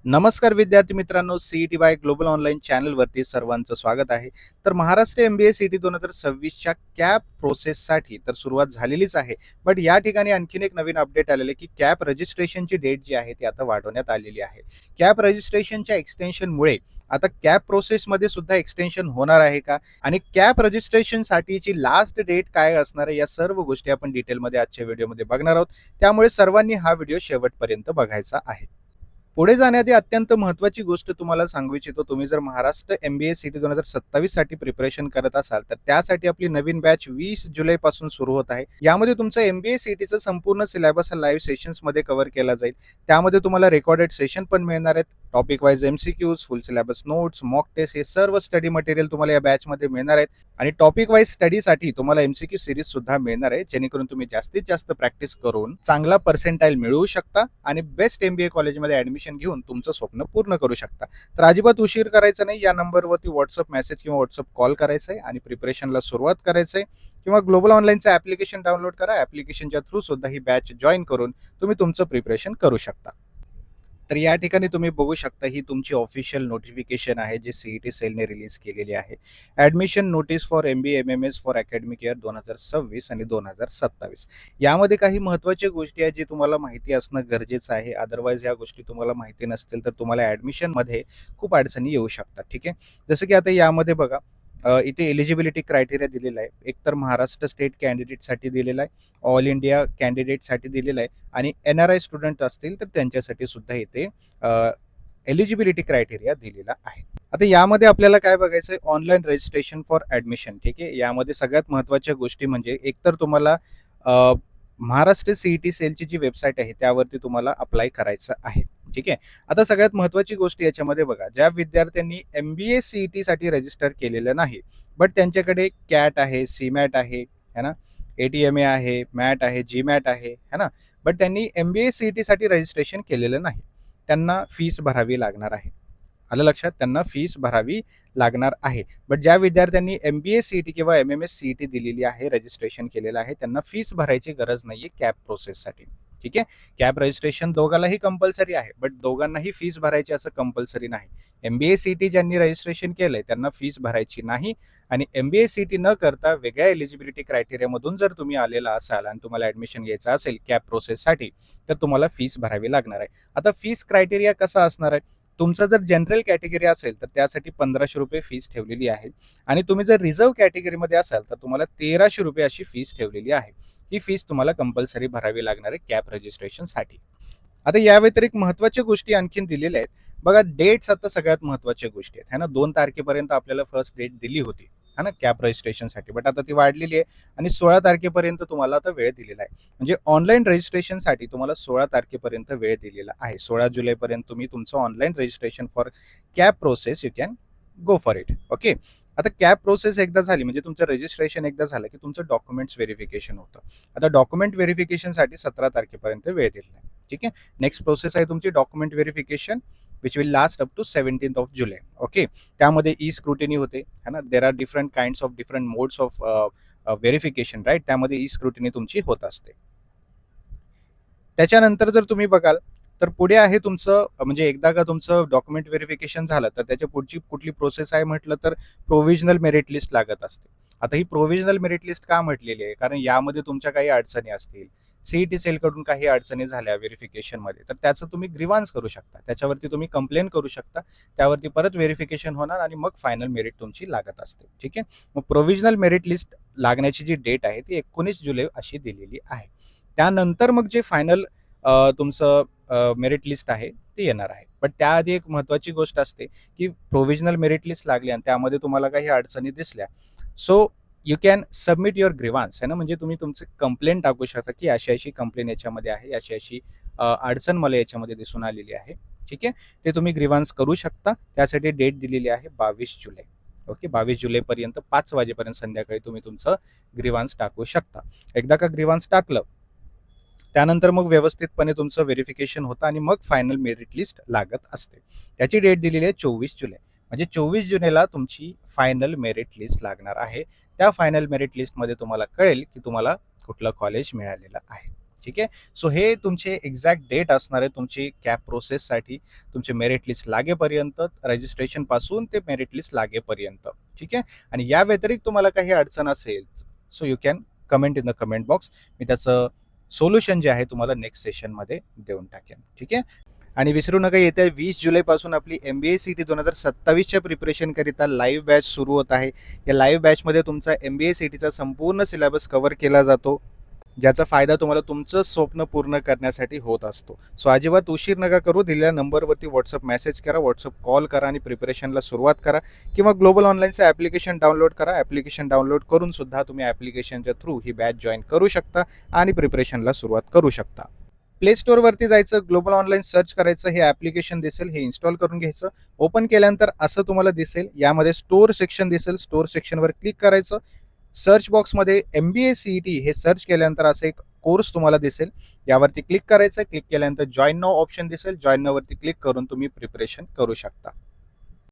नमस्कार विद्यार्थी मित्रांनो, सीईटी बाय ग्लोबल ऑनलाईन चॅनलवरती सर्वांचं स्वागत आहे. तर महाराष्ट्र एमबीए सीईटी 2026च्या कॅप प्रोसेससाठी तर सुरुवात झालेलीच आहे. बट या ठिकाणी आणखीन एक नवीन अपडेट आलेलं आहे, की कॅप रजिस्ट्रेशनची डेट जी आहे ती आता वाढवण्यात आलेली आहे. कॅप रजिस्ट्रेशनच्या एक्सटेन्शनमुळे आता कॅप प्रोसेसमध्ये सुद्धा एक्सटेन्शन होणार आहे का? आणि कॅप रजिस्ट्रेशनसाठीची लास्ट डेट काय असणार आहे, या सर्व गोष्टी आपण डिटेलमध्ये आजच्या व्हिडिओमध्ये बघणार आहोत. त्यामुळे सर्वांनी हा व्हिडिओ शेवटपर्यंत बघायचा आहे. पुढे जाण्याआधी अत्यंत महत्त्वाची गोष्ट तुम्हाला सांगू इच्छितो. तुम्ही जर महाराष्ट्र एमबीए सीटी 2027 साठी प्रिपरेशन करत असाल, तर त्यासाठी आपली नवीन बॅच 20 जुलैपासून सुरू होत आहे. यामध्ये तुमचं एमबीए सीईटीचं संपूर्ण सिलेबस हा लाईव्ह सेशन्समध्ये कव्हर केला जाईल. त्यामध्ये तुम्हाला रेकॉर्डेड सेशन पण मिळणार आहेत. Topic wise MCQs, full syllabus notes, mock test हे सर्व स्टडी मटेरियल तुम्हाला या बॅचमध्ये मिळणार आहेत. आणि टॉपिक वाईज स्टडीसाठी तुम्हाला एमसीक्यू सिरीज सुद्धा मिळणार आहे, जेणेकरून तुम्ही जास्तीत जास्त प्रॅक्टिस करून चांगला पर्सेंटाईल मिळवू शकता आणि बेस्ट एमबीए कॉलेजमध्ये ऍडमिशन घेऊन तुमचं स्वप्न पूर्ण करू शकता. तर अजिबात उशीर करायचा नाही. या नंबरवरती व्हॉट्सअप मेसेज किंवा व्हॉट्सअप कॉल करायचा आहे आणि प्रिपरेशनला सुरुवात करायचं आहे. किंवा ग्लोबल ऑनलाईनचं ऍप्लिकेशन डाउनलोड करा. ऍप्लिकेशनच्या थ्रू सुद्धा ही बॅच जॉईन करून तुम्ही तुमचं प्रिपरेशन करू शकता. तर या ठिकाणी तुम्ही बघू शकता, ही तुमची ऑफिशियल नोटिफिकेशन आहे जी सीईटी सेलने रिलीज केलेली आहे. Admission notice for MBA MMS for academic year 2026 आणि 2027. यामध्ये काही महत्त्वाच्या गोष्टी आहेत जी तुम्हाला माहिती असणं गरजेचं आहे. अदरवाईज या गोष्टी तुम्हाला माहिती नसतील तर तुम्हाला ॲडमिशनमध्ये खूप अडचणी येऊ शकतात. ठीक आहे. जसं की आता यामध्ये बघा, इथे एलिजिबिलिटी क्रायटेरिया दिलेला आहे. एकतर महाराष्ट्र स्टेट कॅन्डिडेटसाठी दिलेला आहे, ऑल इंडिया कॅन्डिडेटसाठी दिलेला आहे आणि एनआरआय स्टुडंट असतील तर त्यांच्यासाठी सुद्धा इथे एलिजिबिलिटी क्रायटेरिया दिलेला आहे. आता यामध्ये आपल्याला काय बघायचं आहे, ऑनलाईन रजिस्ट्रेशन फॉर ॲडमिशन. ठीक आहे. यामध्ये सगळ्यात महत्त्वाच्या गोष्टी म्हणजे एकतर तुम्हाला महाराष्ट्र सीईटी सेलची जी वेबसाईट आहे त्यावरती तुम्हाला अप्लाय करायचं आहे. ठीक आहे. आता सगळ्यात महत्त्वाची गोष्ट याच्यामध्ये बघा, ज्या विद्यार्थ्यांनी एमबीए सीईटी साठी रजिस्टर केलेलं नाही, बट त्यांच्याकडे कॅट आहे, सीमॅट आहे, है ना, एटीएमए आहे, मॅट आहे, जीमॅट आहे, है ना, बट त्यांनी एमबीए सीईटी साठी रजिस्ट्रेशन केलेलं नाही, त्यांना फीस भरावी लागणार आहे. आलं लक्षात? त्यांना फीस भरावी लागणार आहे. बट ज्या विद्यार्थ्यांनी एमबीए सीईटी किंवा एमएमएस सीईटी दिलेली आहे, रजिस्ट्रेशन केलेलं आहे, त्यांना फीस भरायची गरज नाहीये कॅप प्रोसेससाठी. ठीक आहे. कॅप रजिस्ट्रेशन दोघांनाही कंपल्सरी आहे, बट दोघांनाही फीस भरायची असं कंपल्सरी नाही. एमबीए सीईटी ज्यांनी रजिस्ट्रेशन केलंय त्यांना फीस भरायची नाही आणि एमबीए सीईटी न करता वेगळ्या एलिजिबिलिटी क्रायटेरियामधून जर तुम्ही आलेला असाल आणि तुम्हाला ऍडमिशन घ्यायचं असेल कॅप प्रोसेससाठी, तर तुम्हाला फीस भरावी लागणार आहे. आता फीस क्रायटेरिया कसा असणार आहे? तुमचा जर जनरल कॅटेगरी असेल तर त्यासाठी 1500 रुपये फीस ठेवलेली आहे आणि तुम्ही जर रिझर्व कॅटेगरीमध्ये असाल तर तुम्हाला 1300 रुपये अशी फीस ठेवलेली आहे. ही फीस तुम्हाला कंपल्सरी भरावी लागणार आहे कॅप रजिस्ट्रेशनसाठी. आता या व्यतिरिक्त महत्त्वाच्या गोष्टी आणखीन दिलेल्या आहेत. बघा, डेट्स आता सगळ्यात महत्त्वाच्या गोष्टी आहेत, है ना. 2 तारखेपर्यंत आपल्याला फर्स्ट डेट दिली होती, है ना, कॅप रजिस्ट्रेशनसाठी, बट आता ती वाढलेली आहे आणि 16 तारखेपर्यंत तुम्हाला आता वेळ दिलेला आहे. म्हणजे ऑनलाईन रजिस्ट्रेशनसाठी तुम्हाला 16 तारखेपर्यंत वेळ दिलेला आहे. 16 जुलैपर्यंत तुम्ही तुमचं online registration for cap process you can go for it. Okay. आता कॅप प्रोसेस एकदा झाली म्हणजे तुमचं रजिस्ट्रेशन एकदा झालं की तुमचं डॉक्युमेंट्स व्हेरिफिकेशन होतं. आता डॉक्युमेंट व्हेरिफिकेशनसाठी 17 तारखेपर्यंत वेळ दिलेला आहे. ठीक आहे. नेक्स्ट प्रोसेस आहे तुमची document verification, which will last up to 17th जुलै. ओके. त्यामध्ये ई स्क्रुटिनी होते, है ना. There are different kinds of different modes of verification, right. त्यामध्ये ई स्क्रुटिनी तुमची होत असते. त्याच्यानंतर जर तुम्ही बघाल तर पुढे आहे तुमचं, म्हणजे एकदा का तुमचं डॉक्युमेंट व्हेरिफिकेशन झालं तर त्याच्या पुढची कुठली प्रोसेस आहे म्हटलं तर प्रोव्हिजनल मेरिट लिस्ट लागत असते. आता ही प्रोव्हिजनल मेरिट लिस्ट का म्हटलेली आहे? कारण यामध्ये तुमच्या काही अडचणी असतील, सीईटी सेलकडून काही अडचणी झाल्या व्हेरिफिकेशनमध्ये, तर त्याचं तुम्ही ग्रीव्हान्स करू शकता, त्याच्यावरती तुम्ही कंप्लेन करू शकता, त्यावरती परत व्हेरिफिकेशन होणार आणि मग फायनल मेरिट तुमची लागत असते. ठीक आहे. मग प्रोव्हिजनल मेरिट लिस्ट लागण्याची जी डेट आहे ती 19 जुलै अशी दिलेली आहे. त्यानंतर मग जे फायनल तुमचं मेरिट लिस्ट आहे ते येणार आहे. बट त्याआधी एक महत्त्वाची गोष्ट असते, की प्रोव्हिजनल मेरिट लिस्ट लागली आणि त्यामध्ये तुम्हाला काही अडचणी दिसल्या, so you can submit your grievance, आहे ना. म्हणजे तुम्ही तुमचे कंप्लेंट टाकू शकता, की अशी अशी कंप्लेंट याच्यामध्ये आहे, अशी अशी अडचण मला याच्यामध्ये दिसून आलेली आहे. ठीक आहे. ते तुम्ही ग्रीव्हान्स करू शकता. त्यासाठी डेट दिलेली आहे 22 जुलै. ओके. 22 जुलैपर्यंत 5 वाजेपर्यंत संध्याकाळी तुम्ही तुमचं ग्रीव्हान्स टाकू शकता. एकदा का ग्रीव्हान्स टाकलं त्यानंतर मग व्यवस्थितपणे तुमचं व्हेरिफिकेशन होतं आणि मग फायनल मेरिट लिस्ट लागत असते. त्याची डेट दिलेली आहे 24 जुलै. म्हणजे 24 जुलैला तुमची फायनल मेरिट लिस्ट लागणार आहे. त्या फायनल मेरिट लिस्टमध्ये तुम्हाला कळेल की तुम्हाला कुठलं कॉलेज मिळालेलं आहे. ठीक आहे. सो हे तुमचे एक्झॅक्ट डेट असणार आहे तुमची कॅप प्रोसेससाठी, तुमचे मेरिट लिस्ट लागेपर्यंत, रजिस्ट्रेशनपासून ते मेरिट लिस्ट लागेपर्यंत. ठीक आहे. आणि या व्यतिरिक्त तुम्हाला काही अडचण असेल, so you can comment in the comment box. मी त्याचं सोल्युशन जे आहे तुम्हाला नेक्स्ट सेशनमध्ये देऊन टाकेन. ठीक आहे. आणि विसरू नका, येत्या 20 जुलैपासून आपली MBA CT 2027च्या प्रिपरेशनकरिता लाईव्ह बॅच सुरू होत आहे. या लाईव्ह बॅचमध्ये तुमचा MBA CTचा संपूर्ण सिलेबस कव्हर केला जातो, ज्याचा फायदा तुम्हाला तुमचं स्वप्न पूर्ण करण्यासाठी होत असतो. सो अजिबात उशीर नका करू. दिलेल्या नंबरवरती व्हॉट्सअप मेसेज करा, व्हॉट्सअप कॉल करा आणि प्रिपरेशनला सुरुवात करा. किंवा ग्लोबल ऑनलाईनचं ॲप्लिकेशन डाउनलोड करा. ॲप्लिकेशन डाउनलोड करून सुद्धा तुम्ही ॲप्लिकेशनच्या थ्रू ही बॅच जॉईन करू शकता आणि प्रिपरेशनला सुरुवात करू शकता. प्ले स्टोअरवरती जायचं, ग्लोबल ऑनलाईन सर्च करायचं, हे ॲप्लिकेशन दिसेल, हे इन्स्टॉल करून घ्यायचं. ओपन केल्यानंतर असं तुम्हाला दिसेल, यामध्ये स्टोअर सेक्शन दिसेल. स्टोअर सेक्शनवर क्लिक करायचं. सर्च बॉक्समध्ये MBA CET हे सर्च केल्यानंतर असं एक कोर्स तुम्हाला दिसेल, यावरती क्लिक करायचं. क्लिक केल्यानंतर जॉइन नाऊ ऑप्शन दिसेल. जॉइन नाऊवरती क्लिक करून तुम्ही प्रिपरेशन करू शकता.